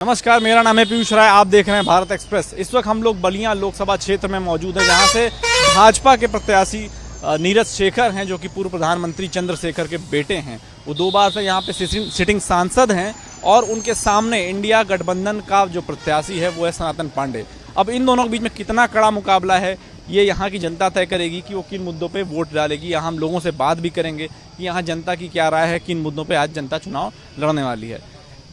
नमस्कार, मेरा नाम है पीयूष राय। आप देख रहे हैं भारत एक्सप्रेस। इस वक्त हम लोग बलिया लोकसभा क्षेत्र में मौजूद हैं, जहां से भाजपा के प्रत्याशी नीरज शेखर हैं, जो कि पूर्व प्रधानमंत्री चंद्रशेखर के बेटे हैं। वो 2 बार से यहां पे सिटिंग सांसद हैं और उनके सामने इंडिया गठबंधन का जो प्रत्याशी है वो है सनातन पांडे। अब इन दोनों के बीच में कितना कड़ा मुकाबला है, ये यहाँ की जनता तय करेगी कि वो किन मुद्दों पे वोट डालेगी। यहाँ हम लोगों से बात भी करेंगे कि यहाँ जनता की क्या राय है, किन मुद्दों पे आज जनता चुनाव लड़ने वाली है।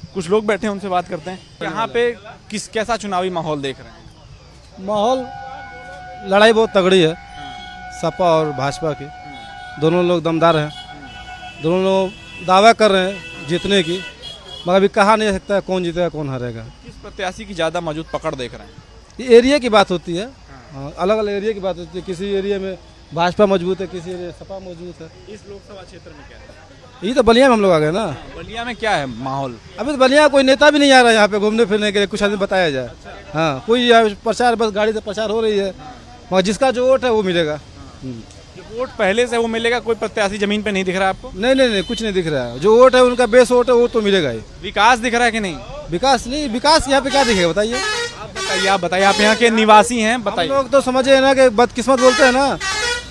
कुछ लोग बैठे हैं, उनसे बात करते हैं। यहाँ पे कैसा चुनावी माहौल देख रहे हैं? माहौल लड़ाई बहुत तगड़ी है, सपा और भाजपा की। दोनों लोग दमदार हैं, दोनों लोग दावा कर रहे हैं जीतने की, मगर अभी कहा नहीं सकता है कौन जीतेगा कौन हारेगा। किस प्रत्याशी की ज़्यादा मौजूद पकड़ देख रहे हैं? ये एरिया की बात होती है, अलग अलग एरिया की बात होती है। किसी एरिया में भाजपा मजबूत है, किसी एरिया सपा मजबूत है। इस लोकसभा क्षेत्र में क्या है? ये तो बलिया में हम लोग आ गए ना। बलिया में क्या है माहौल? अभी तो बलिया कोई नेता भी नहीं आ रहा है यहाँ पे घूमने फिरने के लिए, कुछ आदमी बताया जाए। हाँ, कोई यहाँ प्रचार, बस गाड़ी से प्रचार हो रही है, मगर जिसका जो वोट है वो मिलेगा। जो वोट पहले से वो मिलेगा, कोई प्रत्याशी जमीन पे नहीं दिख रहा है आपको? नहीं, कुछ नहीं दिख रहा है। जो वोट है उनका बेस वोट है, वो तो मिलेगा ही। विकास दिख रहा है कि नहीं? विकास नहीं, विकास यहाँ पे क्या दिखेगा बताइए? आप बताइए, आप यहाँ के निवासी हैं, हम बताइए। लोग तो समझे ना कि बदकिस्मत बोलते हैं ना,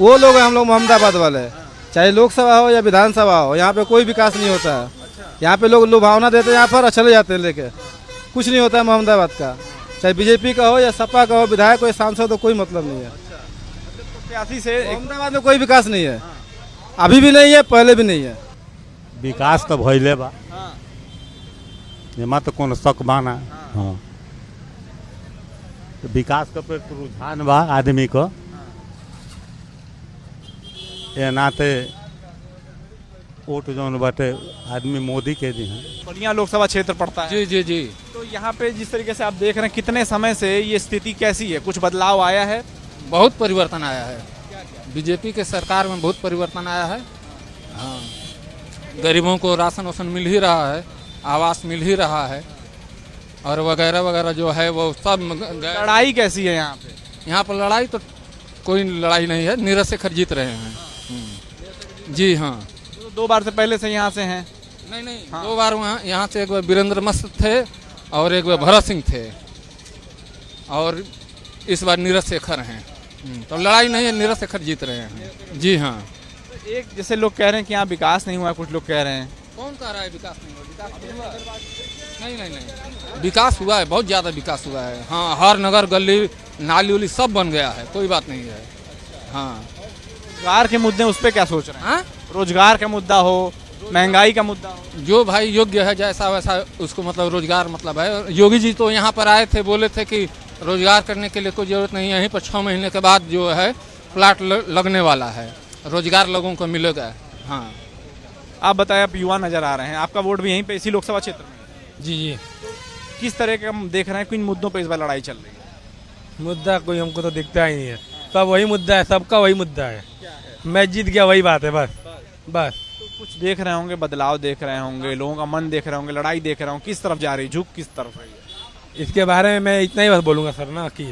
वो लोग हैं हम लोग मोहम्मदाबाद वाले। चाहे लोकसभा हो या विधानसभा हो, यहाँ पे कोई विकास नहीं होता है। यहाँ पे लोग लुभावना देते हैं यहाँ पर, चले जाते हैं लेके। कुछ नहीं होता है मोहम्मदाबाद का, चाहे बीजेपी का हो या सपा का हो, विधायक हो या सांसद हो, कोई मतलब नहीं है। प्रत्याशी से मोहम्मदाबाद में कोई विकास नहीं है, अभी भी नहीं है, पहले भी नहीं है। विकास तो भइले बा, एमा तो कोनो शक बाना। हाँ, तो विकास के प्रति रुझान बा आदमी को, ये नाते वोट जौन बाटे आदमी मोदी के दी हैं। बलिया लोकसभा क्षेत्र पड़ता है। जी। तो यहाँ पे जिस तरीके से आप देख रहे हैं, कितने समय से ये स्थिति कैसी है? कुछ बदलाव आया है? बहुत परिवर्तन आया है। बीजेपी के सरकार में बहुत परिवर्तन आया है। हाँ, गरीबों को राशन वासन मिल ही रहा है, आवास मिल ही रहा है, और वगैरह वगैरह जो है वो सब। लड़ाई कैसी है यहाँ पे? यहाँ पर लड़ाई तो कोई लड़ाई नहीं है, नीरज शेखर जीत रहे हैं। जी हाँ। तो 2 बार से पहले से यहाँ से हैं? नहीं, 2 बार वहाँ यहाँ से एक बार वीरेंद्र मस्त थे और एक बार भरत सिंह थे, और इस बार नीरज शेखर हैं। तो लड़ाई नहीं है, नीरज शेखर जीत रहे हैं। जी हाँ। एक जैसे लोग कह रहे हैं कि यहाँ विकास नहीं हुआ है, कुछ लोग कह रहे हैं। कौन कह रहा है विकास नहीं हुआ? नहीं, विकास हुआ है, बहुत ज़्यादा विकास हुआ है। हाँ, हर नगर गली नाली उली सब बन गया है, कोई बात नहीं है। हाँ, रोजगार के मुद्दे, उस पर क्या सोच रहे हैं? हाँ, रोजगार का मुद्दा हो, महंगाई का मुद्दा हो, जो भाई योग्य है जैसा वैसा उसको मतलब रोजगार मतलब है। योगी जी तो यहाँ पर आए थे, बोले थे कि रोजगार करने के लिए कोई ज़रूरत नहीं है, यहीं पर 6 महीने के बाद जो है प्लाट लगने वाला है, रोजगार लोगों को मिलेगा। हाँ, आप बताएं, आप युवा नजर आ रहे हैं, आपका वोट भी यहीं पे इसी लोकसभा क्षेत्र में? जी। किस तरह का हम देख रहे हैं, किन मुद्दों पे इस बार लड़ाई चल रही है? मुद्दा कोई हमको तो दिखता ही नहीं है, सब वही मुद्दा है, सबका वही मुद्दा है। मैं जीत गया, वही बात है, बस। तो कुछ देख रहे होंगे, बदलाव देख रहे होंगे, लोगों का मन देख रहे होंगे, लड़ाई देख रहे होंगे, किस तरफ जा रही, झुक किस तरफ है? इसके बारे में मैं इतना ही बस बोलूँगा सर ना कि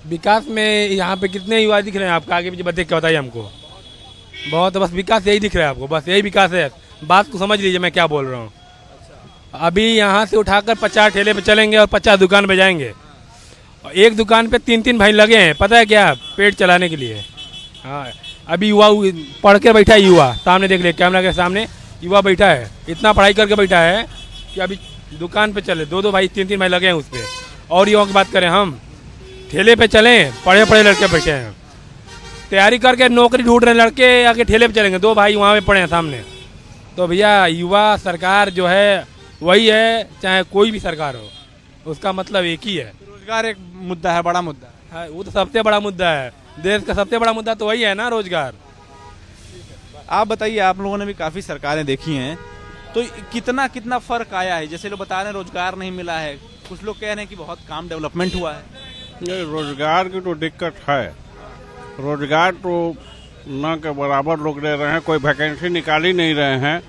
विकास में यहाँ पे कितने युवा दिख रहे हैं आपको, आगे पीछे बता क्या बताइए हमको? बहुत, बस विकास यही दिख रहा है आपको, बस यही विकास है। बात को समझ लीजिए मैं क्या बोल रहा हूँ। अभी यहाँ से उठाकर 50 ठेले पे चलेंगे और 50 दुकान पे जाएंगे, और एक दुकान पे 3 भाई लगे हैं, पता है क्या? पेट चलाने के लिए। हाँ, अभी युवा पढ़ के बैठा है, युवा सामने देख ले, कैमरा के सामने युवा बैठा है, इतना पढ़ाई करके बैठा है कि अभी दुकान पे चले 2 भाई 3 भाई लगे हैं उस पर। और युवाओं की बात करें, हम ठेले पे चलें, पढ़े लड़के बैठे हैं, तैयारी करके नौकरी ढूंढ रहे हैं लड़के, आके ठेले पे चलेंगे, 2 भाई वहाँ पे पड़े हैं सामने। तो भैया युवा सरकार जो है वही है, चाहे कोई भी सरकार हो, उसका मतलब एक ही है। रोजगार एक मुद्दा है, बड़ा मुद्दा है। हाँ, वो तो सबसे बड़ा मुद्दा है, देश का सबसे बड़ा मुद्दा तो वही है ना, रोजगार। आप बताइए, आप लोगों ने भी काफी सरकारें देखी हैं, तो कितना फर्क आया है? जैसे लोग बता रहे हैं रोजगार नहीं मिला है, कुछ लोग कह रहे हैं कि बहुत काम डेवलपमेंट हुआ है। रोजगार की तो दिक्कत है, रोजगार तो न के बराबर लोग दे रहे हैं, कोई वैकेंसी निकाल ही नहीं रहे हैं,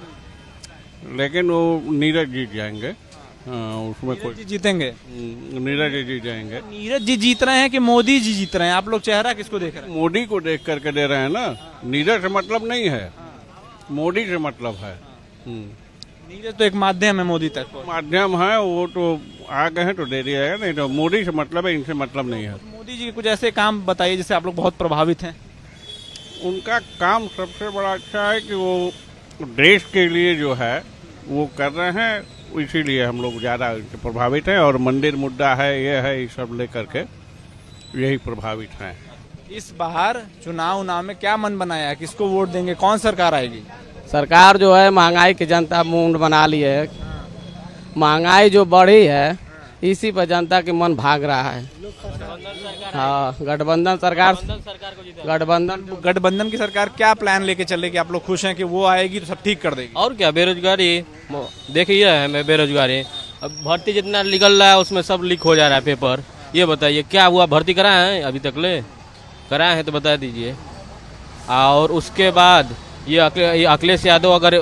लेकिन वो नीरज जीत जाएंगे। उसमें कोई जी जीतेंगे? नीरज जी जीत जाएंगे। नीरज जी जीत रहे हैं कि मोदी जी जीत रहे हैं? आप लोग चेहरा किसको देख रहे हैं? मोदी को देख करके दे रहे हैं ना, नीरज से मतलब नहीं है, मोदी से मतलब है। नीरज तो एक माध्यम है मोदी तक पहुंचने माध्यम है, वो तो आ गए हैं तो दे दिया जाएगा, नहीं तो मोदी से मतलब है, इनसे मतलब नहीं है। का। मोदी जी के कुछ ऐसे काम बताइए जिससे आप लोग बहुत प्रभावित हैं। उनका काम सबसे बड़ा अच्छा है कि वो देश के लिए जो है वो कर रहे हैं, इसीलिए हम लोग ज़्यादा इनसे प्रभावित हैं। और मंदिर मुद्दा है, ये है, ये सब लेकर के यही प्रभावित हैं। इस बार चुनाव में क्या मन बनाया है, किसको वोट देंगे, कौन सरकार आएगी? सरकार जो है महंगाई की जनता मुंड बना ली है। महंगाई जो बढ़ी है इसी पर जनता के मन भाग रहा है। हाँ, गठबंधन सरकार गठबंधन की सरकार क्या प्लान लेके चलेगी? आप लोग खुश हैं कि वो आएगी तो सब ठीक कर देगी? और क्या, बेरोजगारी देखिए है, मैं बेरोजगारी अब भर्ती जितना निकल रहा है उसमें सब लीक हो जा रहा है पेपर। ये बताइए क्या हुआ, भर्ती कराए हैं अभी तक ले? कराए हैं तो बता दीजिए। और उसके बाद ये अखिलेश यादव, अगर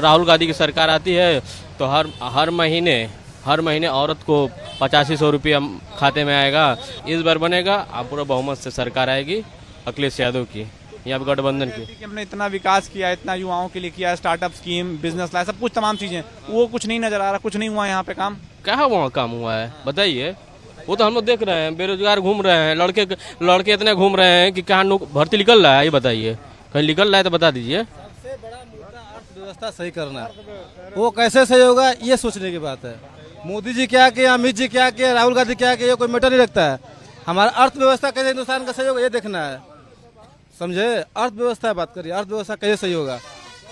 राहुल गांधी की सरकार आती है तो हर महीने औरत को 8500 रुपया खाते में आएगा। इस बार बनेगा अब पूरा बहुमत से सरकार आएगी अखिलेश यादव की, यहाँ पे गठबंधन की। कि हमने इतना विकास किया, इतना युवाओं के लिए किया, स्टार्टअप स्कीम, बिजनेस लाया, सब कुछ तमाम चीजें, वो कुछ नहीं नजर आ रहा, कुछ नहीं हुआ यहाँ पे काम। कहाँ वहाँ काम हुआ है बताइए? वो तो हम लोग देख रहे हैं, बेरोजगार घूम रहे हैं, लड़के इतने घूम रहे हैं कि कहाँ भर्ती निकल रहा है, ये बताइए कहीं निकल रहा है तो बता दीजिए। सबसे बड़ा मुद्दा अर्थव्यवस्था सही करना, वो कैसे सही होगा ये सोचने की बात है। मोदी जी क्या किए, अमित जी क्या किए, राहुल गांधी क्या किए, ये कोई मैटर नहीं रखता है। हमारा अर्थव्यवस्था कैसे हिंदुस्तान का सही होगा ये देखना है, समझे? अर्थव्यवस्था बात करिए, अर्थव्यवस्था कैसे सही होगा,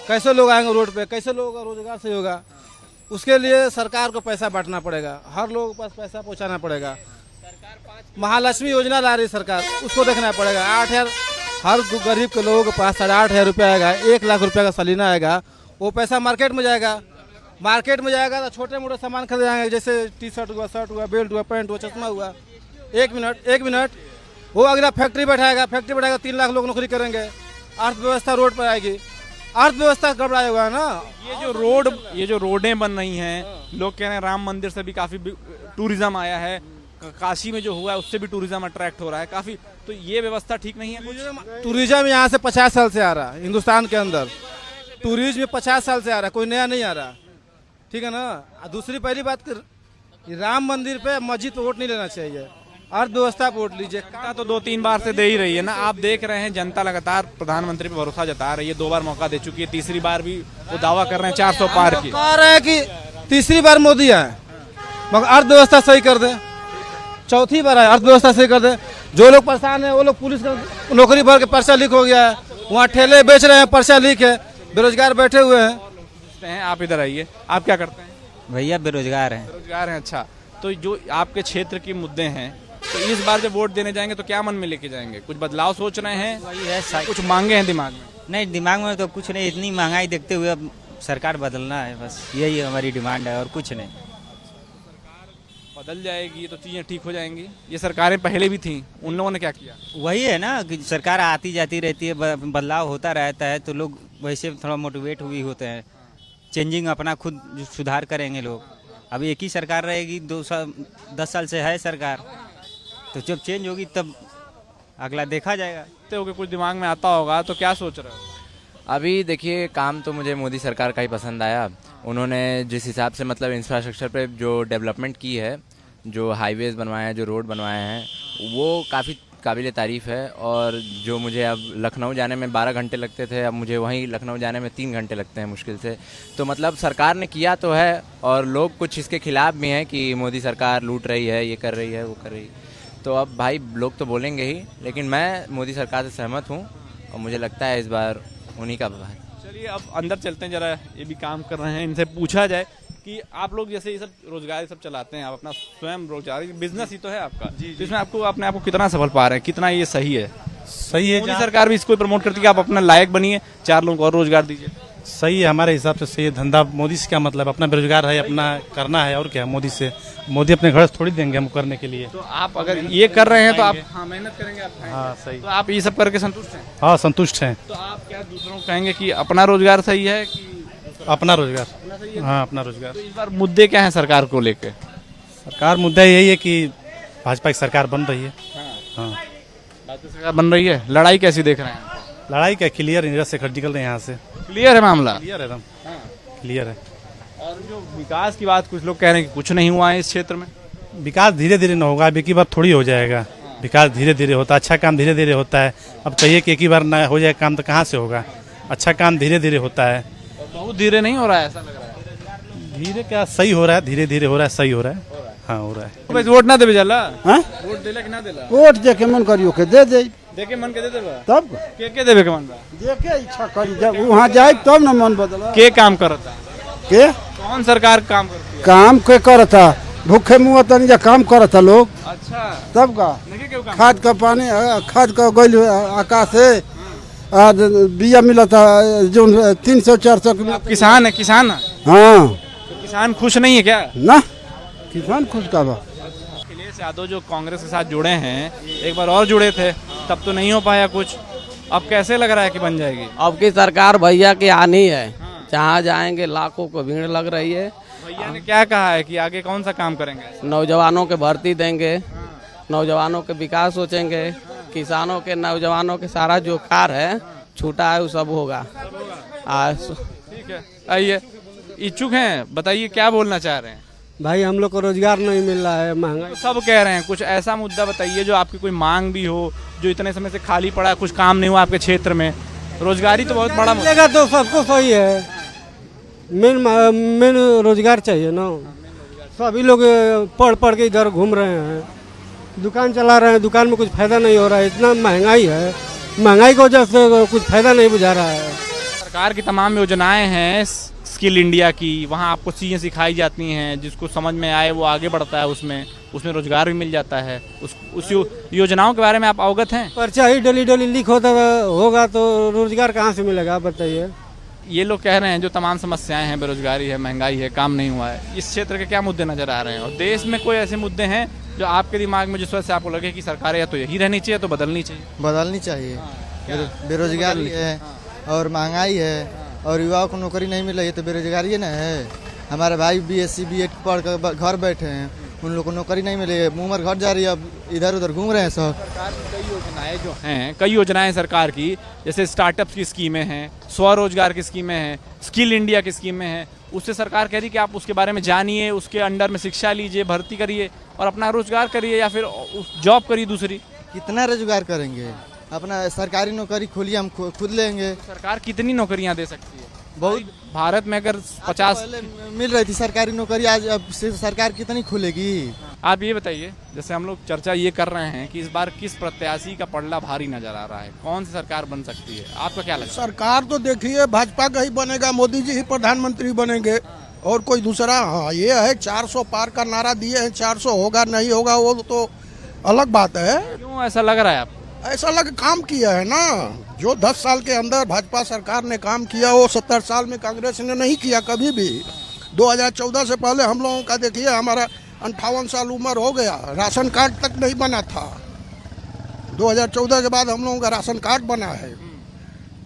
कैसे लोग आएंगे रोड पे, कैसे लोगों का रोजगार सही होगा। उसके लिए सरकार को पैसा बांटना पड़ेगा, हर लोगों के पास पैसा पहुंचाना पड़ेगा। महालक्ष्मी योजना ला रही सरकार, उसको देखना पड़ेगा। 8,000 हर गरीब के लोगों के पास 8,500 रुपया आएगा, 1 लाख रुपया का सालाना आएगा। वो पैसा मार्केट में जाएगा, तो छोटे मोटे सामान खरीद जाएंगे, जैसे टी शर्ट हुआ, शर्ट हुआ, बेल्ट हुआ, पैंट हुआ, चश्मा हुआ। एक मिनट वो अगला फैक्ट्री बैठाएगा, 3 लाख लोग नौकरी करेंगे, अर्थव्यवस्था रोड पर आएगी, अर्थव्यवस्था गड़बड़ाया हुआ है ना। ये जो रोडें बन रही हैं, लोग कह रहे हैं राम मंदिर से भी काफी टूरिज्म आया है, काशी में जो हुआ है उससे भी टूरिज्म अट्रैक्ट हो रहा है काफी, तो ये व्यवस्था ठीक नहीं है? टूरिज्म यहाँ से 50 साल से आ रहा है, हिंदुस्तान के अंदर टूरिज्म 50 साल से आ रहा है, कोई नया नहीं आ रहा, ठीक है ना। दूसरी पहली बात कि राम मंदिर पे, मस्जिद पे वोट नहीं लेना चाहिए, अर्थव्यवस्था पे वोट लीजिए। तो 2-3 बार से दे ही रही है ना, आप देख रहे हैं जनता लगातार प्रधानमंत्री पे भरोसा जता रही है, 2 बार मौका दे चुकी है, तीसरी बार भी वो दावा कर रहे हैं 400 पार की। कह रहे हैं कि तीसरी बार मोदी आए मगर अर्थव्यवस्था सही कर दे, चौथी बार आए अर्थव्यवस्था सही कर दे। जो लोग परेशान है वो लोग पुलिस का नौकरी भर के पर्चा लीक हो गया है, वहाँ ठेले बेच रहे हैं, पर्चा लीक है, बेरोजगार बैठे हुए हैं। आप इधर आइए, आप क्या करते हैं? भैया बेरोजगार हैं। बेरोजगार हैं, अच्छा। तो जो आपके क्षेत्र के मुद्दे हैं, तो इस बार जब वोट देने जाएंगे तो क्या मन में लेके जाएंगे? कुछ बदलाव सोच रहे हैं? वही है, कुछ मांगे हैं दिमाग में? नहीं दिमाग में तो कुछ नहीं, इतनी महंगाई देखते हुए अब सरकार बदलना है, बस यही हमारी डिमांड है और कुछ नहीं। बदल जाएगी तो चीजें ठीक हो जाएंगी। ये सरकारें पहले भी थी, उन लोगों ने क्या किया? वही है ना कि सरकार आती जाती रहती है, बदलाव होता रहता है, तो लोग वैसे थोड़ा मोटिवेट हुए होते हैं, चेंजिंग अपना खुद सुधार करेंगे लोग। अभी एक ही सरकार रहेगी, 10 साल से है सरकार, तो जब चेंज होगी तब अगला देखा जाएगा। तो कुछ दिमाग में आता होगा, तो क्या सोच रहे हो? अभी देखिए, काम तो मुझे मोदी सरकार का ही पसंद आया। उन्होंने जिस हिसाब से मतलब इंफ्रास्ट्रक्चर पे जो डेवलपमेंट की है, जो हाईवेज बनवाए हैं, जो रोड बनवाए हैं, वो काफ़ी काबिल तारीफ़ है। और जो मुझे अब लखनऊ जाने में 12 घंटे लगते थे, अब मुझे वहीं लखनऊ जाने में 3 घंटे लगते हैं मुश्किल से। तो मतलब सरकार ने किया तो है, और लोग कुछ इसके खिलाफ भी हैं कि मोदी सरकार लूट रही है, ये कर रही है, वो कर रही है। तो अब भाई लोग तो बोलेंगे ही, लेकिन मैं मोदी सरकार से सहमत हूँ और मुझे लगता है इस बार उन्हीं का भाई। चलिए अब अंदर चलते हैं, जरा ये भी काम कर रहे हैं, इनसे पूछा जाए कि आप लोग जैसे ये सब रोजगार सब चलाते हैं, आप अपना स्वयं रोजगार बिजनेस ही तो है आपका, जिसमें आपको अपने आप को कितना सफल पा रहे हैं, कितना ये सही है? सही है। मोदी सरकार भी इसको प्रमोट करती है कि आप अपना लायक बनिए, 4 लोगों को और रोजगार दीजिए। सही है, हमारे हिसाब से सही है। धंधा मोदी से क्या मतलब, अपना बेरोजगार है, अपना करना है, और क्या। मोदी अपने घर से थोड़ी देंगे हम करने के लिए। तो आप अगर ये कर रहे हैं तो आप मेहनत करेंगे, आप खाएंगे। हाँ सही। तो आप ये सब करके संतुष्ट हैं? हाँ संतुष्ट हैं। तो आप क्या दूसरों को कहेंगे कि अपना रोजगार सही है कि अपना रोजगार? हाँ अपना रोजगार। तो इस बार मुद्दे क्या हैं सरकार को लेकर? सरकार मुद्दा यही है कि भाजपा की सरकार बन रही है। हाँ भाजपा सरकार बन रही है। लड़ाई कैसी देख रहे हैं? लड़ाई क्या, क्लियर नीरज शेखर निकल रहे हैं यहाँ से। क्लियर है मामला? क्लियर है, एकदम क्लियर है। और जो विकास की बात कुछ लोग कह रहे हैं कि कुछ नहीं हुआ है इस क्षेत्र में। विकास धीरे धीरे न होगा, अब एक ही बार थोड़ी हो जाएगा। विकास धीरे धीरे होता है, अच्छा काम धीरे धीरे होता है। अब चाहिए कि एक ही बार ना हो जाए काम तो कहाँ से होगा। अच्छा काम धीरे धीरे होता है। बहुत धीरे नहीं हो रहा है, ऐसा लग रहा है। धीरे क्या, सही हो रहा है, धीरे धीरे हो रहा है, सही हो रहा है। हाँ हो रहा है। तो बस वोट ना देवे जाला, हाँ? वोट देला कि ना देला? वोट देके मन करियो के दे दे, देके मन के दे देबा तब के देवे के मन बा? देखे इच्छा करी, जब वहाँ जाए तब न मन बदला। के काम करता के कौन सरकार काम करती है? काम के करता, भूखे मुँह तनी जा काम करता लोग। अच्छा, तब का नहीं क्यों काम? खाद का पानी, खाद का गइल आकाश से बिया मिला था जो 300-400 किलो। आप किसान है, किसान है? हाँ, तो किसान खुश नहीं है क्या? ना किसान खुश का बा। अखिलेश यादव जो कांग्रेस के साथ जुड़े हैं, एक बार और जुड़े थे तब तो नहीं हो पाया कुछ, अब कैसे लग रहा है कि बन जाएगी? अब की सरकार भैया की आनी है, जहाँ जाएंगे लाखों को भीड़ लग रही है। भैया ने क्या कहा है कि आगे कौन सा काम करेंगे? नौजवानों के भर्ती देंगे, नौजवानों के विकास सोचेंगे, किसानों के नौजवानों के सारा जो कार्य है छूटा है वो सब होगा। ठीक है, आइए, इच्छुक हैं, बताइए क्या बोलना चाह रहे हैं? भाई हम लोग को रोजगार नहीं मिल रहा है, महंगाई। सब कह रहे हैं, कुछ ऐसा मुद्दा बताइए जो आपकी कोई मांग भी हो, जो इतने समय से खाली पड़ा है, कुछ काम नहीं हुआ आपके क्षेत्र में। रोजगारी तो बहुत बड़ा मुद्दा मिलेगा तो सबको सही है, मेन रोजगार चाहिए ना। सभी लोग पढ़ पढ़ के इधर घूम रहे हैं, दुकान चला रहे हैं, दुकान में कुछ फायदा नहीं हो रहा है। इतना महंगाई है, महंगाई की वजह से कुछ फायदा नहीं बुझा रहा है। सरकार की तमाम योजनाएं हैं स्किल इंडिया की, वहाँ आपको चीज़ें सिखाई जाती हैं, जिसको समझ में आए वो आगे बढ़ता है, उसमें रोजगार भी मिल जाता है। उस योजनाओं के बारे में आप अवगत हैं? पर्चा ही डेली डेली लीक होता होगा तो रोजगार कहाँ से मिलेगा, आप बताइए। ये लोग कह रहे हैं जो तमाम समस्याएं हैं, बेरोजगारी है, महंगाई है, काम नहीं हुआ है, इस क्षेत्र के क्या मुद्दे नजर आ रहे हैं? और देश में कोई ऐसे मुद्दे हैं जो आपके दिमाग में जिस वजह से आपको लगे कि सरकार या तो यही रहनी चाहिए तो बदलनी चाहिए? बदलनी चाहिए। बेरोजगारी है और महंगाई है और युवाओं को नौकरी नहीं मिल रही है तो बेरोजगारी ना है। हमारे भाई BSc B.Ed पढ़ कर घर बैठे हैं, उन लोगों को नौकरी नहीं मिली है, उम्र घट जा रही है, अब इधर उधर घूम रहे हैं सब। सरकार की कई योजनाएं जो हैं, कई योजनाएं सरकार की, जैसे स्टार्टअप की स्कीमें हैं, स्वरोजगार की स्कीमें हैं, स्किल इंडिया की स्कीमें हैं, उससे सरकार कह रही कि आप उसके बारे में जानिए, उसके अंडर में शिक्षा लीजिए, भर्ती करिए और अपना रोजगार करिए या फिर जॉब करिए दूसरी। कितना रोजगार करेंगे? अपना सरकारी नौकरी खोलिए, हम खुद लेंगे। सरकार कितनी नौकरियां दे सकती है? बहुत भारत में अगर 50 मिल रही थी सरकारी नौकरी, आज अब से सरकार कितनी खुलेगी? आप ये बताइए, जैसे हम लोग चर्चा ये कर रहे हैं कि इस बार किस प्रत्याशी का पलड़ा भारी नजर आ रहा है, कौन सी सरकार बन सकती है, आपका क्या लगता है? सरकार तो देखिए भाजपा का ही बनेगा, मोदी जी ही प्रधानमंत्री बनेंगे और कोई दूसरा। हाँ ये है 400 पार का नारा दिए हैं, 400 होगा नहीं होगा वो तो अलग बात है। क्यों ऐसा लग रहा है आपको? ऐसा लग काम किया है ना, जो 10 साल के अंदर भाजपा सरकार ने काम किया वो 70 साल में कांग्रेस ने नहीं किया कभी भी। 2014 से पहले हम लोगों का देखिए, हमारा 58 साल उम्र हो गया, राशन कार्ड तक नहीं बना था। 2014 के बाद हम लोगों का राशन कार्ड बना है।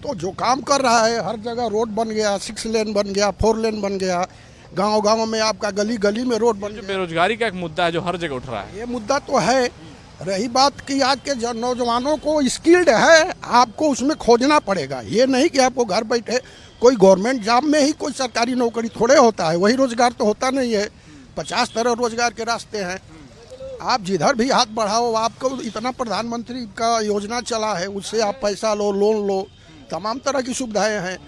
तो जो काम कर रहा है, हर जगह रोड बन गया, 6 लेन बन गया, 4 लेन बन गया, गांव-गांव में आपका गली गली में रोड बन गया। बेरोजगारी का एक मुद्दा है जो हर जगह उठ रहा है। ये मुद्दा तो है। रही बात कि आज के नौजवानों को स्किल्ड है, आपको उसमें खोजना पड़ेगा। ये नहीं कि आपको घर बैठे कोई गवर्नमेंट जॉब में ही कोई सरकारी नौकरी थोड़े होता है, वही रोजगार तो होता नहीं है। 50 तरह रोजगार के रास्ते हैं, आप जिधर भी हाथ बढ़ाओ, आपको इतना प्रधानमंत्री का योजना चला है, उससे आप पैसा लो, लोन लो, तमाम तरह की सुविधाएं हैं।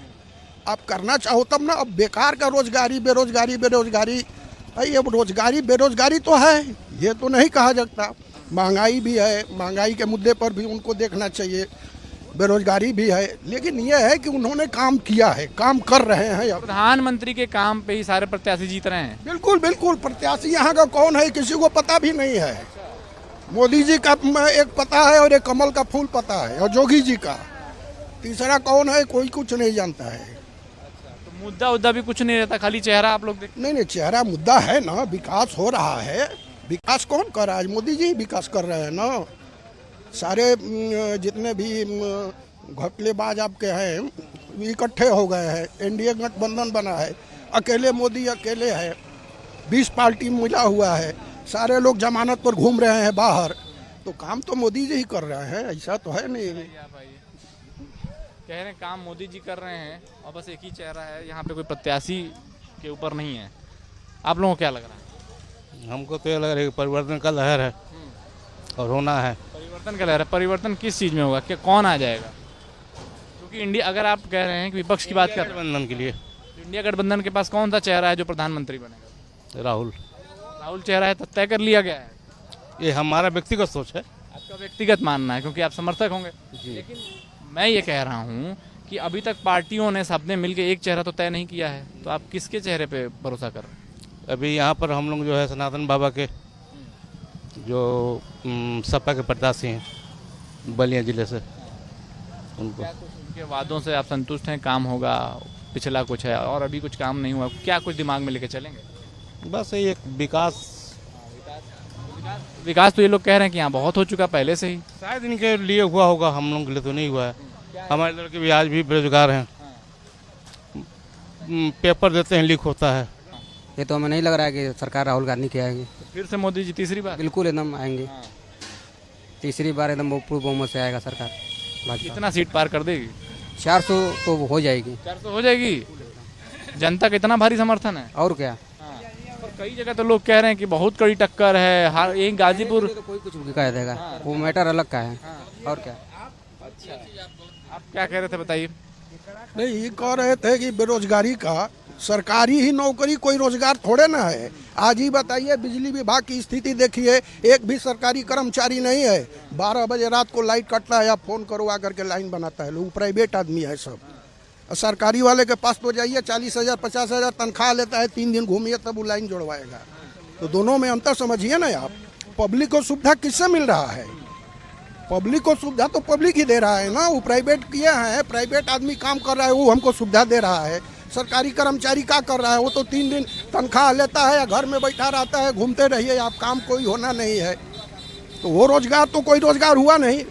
आप करना चाहो तब ना। अब बेकार का रोजगारी, बेरोजगारी बेरोजगारी, भाई अब रोजगारी बेरोजगारी तो है, ये तो नहीं कहा जाता। महंगाई भी है, महंगाई के मुद्दे पर भी उनको देखना चाहिए, बेरोजगारी भी है, लेकिन ये है कि उन्होंने काम किया है, काम कर रहे हैं। प्रधानमंत्री के काम पे ही सारे प्रत्याशी जीत रहे हैं। बिल्कुल बिल्कुल, प्रत्याशी यहाँ का कौन है किसी को पता भी नहीं है। मोदी जी का एक पता है और एक कमल का फूल पता है, और जोगी जी का, तीसरा कौन है कोई कुछ नहीं जानता है। तो मुद्दा भी कुछ नहीं रहता, खाली चेहरा आप लोग देखते? नहीं, चेहरा मुद्दा है ना, विकास हो रहा है। विकास कौन कर रहा है? मोदी जी विकास कर रहे हैं ना। सारे जितने भी घपलेबाज आपके हैं इकट्ठे हो गए हैं, एनडीए गठबंधन बना है, अकेले मोदी अकेले है, 20 पार्टी मिला हुआ है, सारे लोग जमानत पर घूम रहे हैं बाहर, तो काम तो मोदी जी ही कर रहे हैं, ऐसा तो है नहीं। कह रहे हैं काम मोदी जी कर रहे हैं और बस एक ही चेहरा है, यहाँ पे कोई प्रत्याशी उसके ऊपर नहीं है। आप लोगों को क्या लग रहा है? हमको तो ये लग रहा है कि परिवर्तन का लहर है और होना है। परिवर्तन का लहर है। परिवर्तन किस चीज़ में होगा? क्या कौन आ जाएगा? क्योंकि इंडिया, अगर आप कह रहे हैं कि विपक्ष की बात कर रहे हैं, गठबंधन के लिए तो इंडिया गठबंधन के पास कौन सा चेहरा है जो प्रधानमंत्री बनेगा? राहुल चेहरा है तो तय कर लिया गया है। ये हमारा व्यक्तिगत सोच है। आपका व्यक्तिगत मानना है क्योंकि आप समर्थक होंगे। लेकिन मैं ये कह रहा हूँ कि अभी तक पार्टियों ने सबने मिलकर एक चेहरा तो तय नहीं किया है, तो आप किसके चेहरे पे भरोसा कर रहे हैं? अभी यहाँ पर हम लोग जो है सनातन बाबा के जो सपा के प्रत्याशी हैं बलिया जिले से, उनको उनके वादों से आप संतुष्ट हैं? काम होगा, पिछला कुछ है और अभी कुछ काम नहीं हुआ, क्या कुछ दिमाग में लेके चलेंगे? बस ये एक विकास तो ये लोग कह रहे हैं कि यहाँ बहुत हो चुका पहले से ही। शायद इनके लिए हुआ होगा, हम लोग के लिए तो नहीं हुआ है। हमारे लड़के भी आज भी बेरोजगार हैं, पेपर देते हैं लीक होता है। ये तो हमें नहीं लग रहा है कि सरकार राहुल गांधी की आएगी। फिर से मोदी जी तीसरी बार? बिल्कुल एकदम आएंगे, तीसरी बार एकदम पूर्ण बहुमत से आएगा सरकार। कितना सीट पार कर देगी? 400 तो हो जाएगी। 400 हो जाएगी? जनता का इतना भारी समर्थन है? और क्या, और कई जगह तो लोग कह रहे हैं कि बहुत कड़ी टक्कर है। हर एक गाजीपुर तो कोई कुछ भी कह देगा, वो मैटर अलग का है। और क्या? आप क्या कह रहे थे, बताइए। नहीं, ये कह रहे थे कि बेरोजगारी का सरकारी ही नौकरी कोई रोजगार थोड़े ना है। आज ही बताइए, बिजली विभाग की स्थिति देखिए, एक भी सरकारी कर्मचारी नहीं है। 12 बजे रात को लाइट कटता है या फोन करवा करके लाइन बनाता है लोग, प्राइवेट आदमी है सब। सरकारी वाले के पास तो जाइए, 40,000 50,000 तनख्वाह लेता है, 3 दिन घूमिए तब वो लाइन जोड़वाएगा। तो दोनों में अंतर समझिए ना आप। पब्लिक को सुविधा किससे मिल रहा है? पब्लिक को सुविधा तो पब्लिक ही दे रहा है ना। वो प्राइवेट किए हैं, प्राइवेट आदमी काम कर रहा है, वो हमको सुविधा दे रहा है। सरकारी कर्मचारी क्या कर रहा है? वो तो 3 दिन तनख्वाह लेता है या घर में बैठा रहता है, घूमते रहिए आप, काम कोई होना नहीं है। तो वो रोजगार तो कोई रोजगार हुआ नहीं।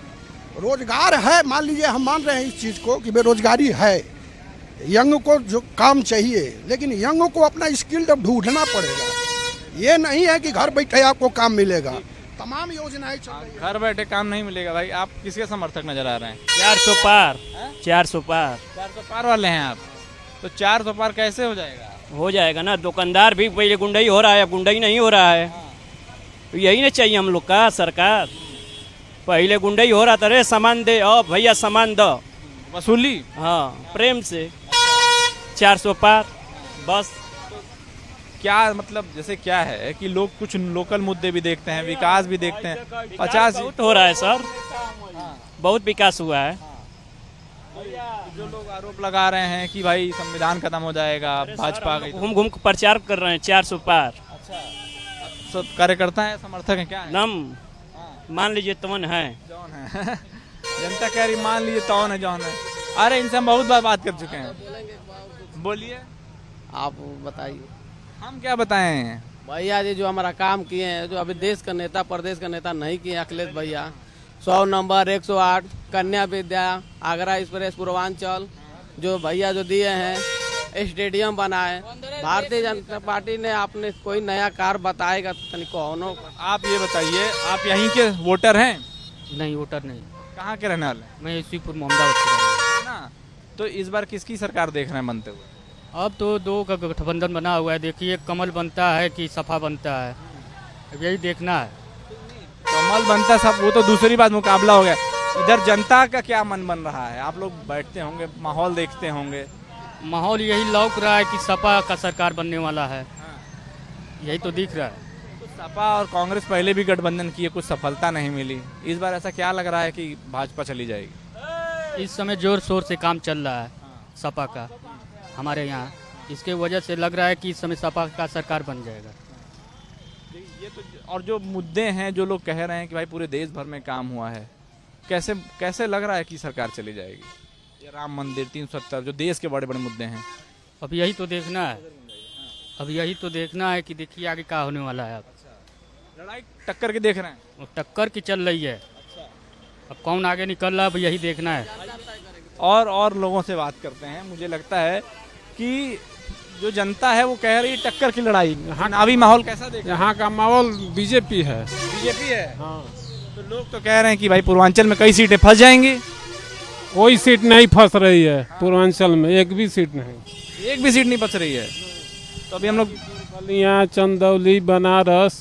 रोजगार है, मान लीजिए हम मान रहे हैं इस चीज़ को कि बेरोजगारी है, यंग को जो काम चाहिए, लेकिन यंग को अपना स्किल ढूंढना पड़ेगा। ये नहीं है कि घर बैठे आपको काम मिलेगा। तमाम योजनाएं चल रही हैं। घर बैठे काम नहीं मिलेगा भाई। आप किसके समर्थक नजर आ रहे हैं? 400 पार 400 पार 400 पार वाले हैं आप। तो 400 पार कैसे हो जाएगा? हो जाएगा ना। दुकानदार भी पहले गुंडाई हो रहा है, अब गुंडाई नहीं हो रहा है। तो यही ना चाहिए हम लोग का। सरकार पहले गुंडाई हो रहा था, रे सामान दे, ओ भैया सामान दो, वसूली। हाँ, प्रेम से 400 पार बस। क्या मतलब, जैसे क्या है कि लोग कुछ लोकल मुद्दे भी देखते हैं, विकास भी देखते हैं। 50 बहुत हो रहा है सर, बहुत विकास हुआ है। जो लोग आरोप लगा रहे हैं कि भाई संविधान खत्म हो जाएगा, भाजपा घूम घूम प्रचार कर रहे हैं 400 पार। सब कार्यकर्ता है, समर्थक है, क्या है? नम मान लीजिए तवन है, जौन है। जनता कह रही मान लीजिए तौन है, जौन है। अरे इनसे हम बहुत बार बात कर चुके हैं। बोलिए, आप बताइए। हम क्या बताएं भैया जी? जो हमारा काम किए हैं, जो अभी देश का नेता प्रदेश का नेता नहीं किए, अखिलेश भैया 100 नंबर 108 कन्या विद्या, आगरा एक्सप्रेस, पूर्वांचल, जो भैया जो दिए हैं, स्टेडियम बनाए। भारतीय जनता पार्टी ने आपने कोई नया कार बताएगा तो कौन? आप ये बताइए, आप यहीं के वोटर हैं? नहीं, वोटर नहीं। कहाँ के रहने वाले? मैं इसीपुर मोहम्मदाबाद ना। तो इस बार किसकी सरकार देख रहे हैं बनते हुए? अब तो 2 का गठबंधन बना हुआ है। देखिए कमल बनता है कि सपा बनता है, अब यही देखना है। कमल बनता सब, वो तो दूसरी बात, मुकाबला हो गया। इधर जनता का क्या मन बन रहा है? आप लोग बैठते होंगे, माहौल देखते होंगे। माहौल यही लौक रहा है कि सपा का सरकार बनने वाला है, यही तो दिख रहा है। तो सपा और कांग्रेस पहले भी गठबंधन किए, कुछ सफलता नहीं मिली। इस बार ऐसा क्या लग रहा है कि भाजपा चली जाएगी? इस समय जोर शोर से काम चल रहा है सपा का हमारे यहाँ, इसके वजह से लग रहा है कि इस समय सपा का सरकार बन जाएगा। ये तो, और जो मुद्दे हैं, जो लोग कह रहे हैं कि भाई पूरे देश भर में काम हुआ है, कैसे कैसे लग रहा है कि सरकार चली जाएगी? ये राम मंदिर 370, जो देश के बड़े बड़े मुद्दे हैं। अब यही तो देखना है, अब यही तो देखना है कि देखिए आगे क्या होने वाला है। अब लड़ाई टक्कर के देख रहे हैं? टक्कर की चल रही है, अब कौन आगे निकल रहा है, अब यही देखना है। और लोगों से बात करते हैं। मुझे लगता है कि जो जनता है वो कह रही है टक्कर की लड़ाई। चुनावी माहौल कैसा देख? यहाँ का माहौल बीजेपी है। बीजेपी है? हाँ। तो लोग तो कह रहे हैं कि भाई पूर्वांचल में कई सीटें फंस जाएंगी। कोई सीट नहीं फंस रही है पूर्वांचल में, एक भी सीट नहीं। एक भी सीट नहीं फंस रही है। तो तो अभी हम लोग बलिया, चंदौली, बनारस,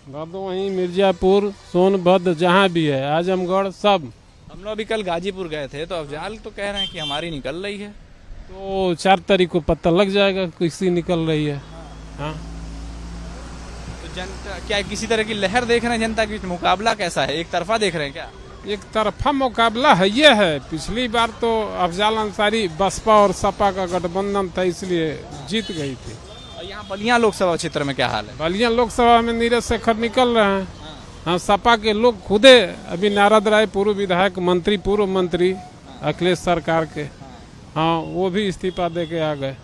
भदोही, मिर्जापुर, सोनभद्र, जहाँ भी है, आजमगढ़, सब। हम लोग अभी कल गाजीपुर गए थे, तो अफजाल तो कह रहे हैं कि हमारी निकल रही है। तो 4 तारीख को पता लग जाएगा किसी निकल रही है। हाँ, तो जनता क्या किसी तरह की लहर देख रहे हैं जनता के बीच? मुकाबला कैसा है, एक तरफा देख रहे हैं क्या? एक तरफा मुकाबला है, ये है। पिछली बार तो अफजाल अंसारी बसपा और सपा का गठबंधन था, इसलिए जीत गई थी। और यहाँ बलिया लोकसभा क्षेत्र में क्या हाल है? बलिया लोकसभा में नीरज शेखर निकल रहे हैं। हाँ, सपा के लोग खुदे अभी नारद राय, पूर्व विधायक, मंत्री, पूर्व मंत्री अखिलेश सरकार के, हाँ, वो भी इस्तीफा दे के आ गए।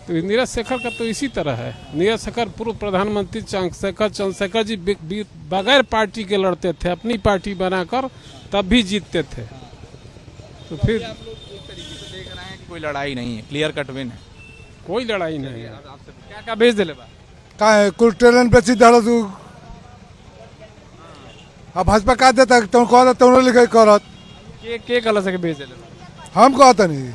तो नीरज शेखर का तो इसी तरह है। नीरज शेखर पूर्व प्रधानमंत्री चंद्रशेखर जी बगैर पार्टी के लड़ते थे, अपनी पार्टी बनाकर, तब भी जीतते थे। तो फिर आप लोग एक तरीके से देख रहे हैं कि कोई लड़ाई नहीं है, क्लियर कट विन है, कोई लड़ाई नहीं है। क्या क्या बेच दिले बा? का है कुल ट्रेन बेची दहल तू अब भाजपा का देता तुम कह तुम लिखे करत के कलर से बेच दिले बा? हम कहता नहीं।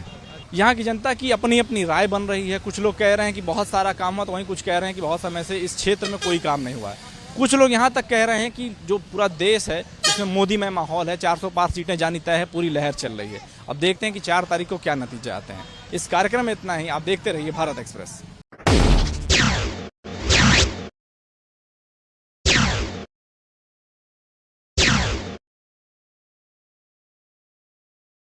यहाँ की जनता की अपनी अपनी राय बन रही है। कुछ लोग कह रहे हैं कि बहुत सारा काम हुआ, तो वहीं कुछ कह रहे हैं कि बहुत समय से इस क्षेत्र में कोई काम नहीं हुआ है। कुछ लोग यहाँ तक कह रहे हैं कि जो पूरा देश है उसमें मोदी में माहौल है, 400 पार सीटें जानी तय है, पूरी लहर चल रही है। अब देखते हैं कि 4 तारीख को क्या नतीजे आते हैं। इस कार्यक्रम में इतना ही। आप देखते रहिए भारत एक्सप्रेस।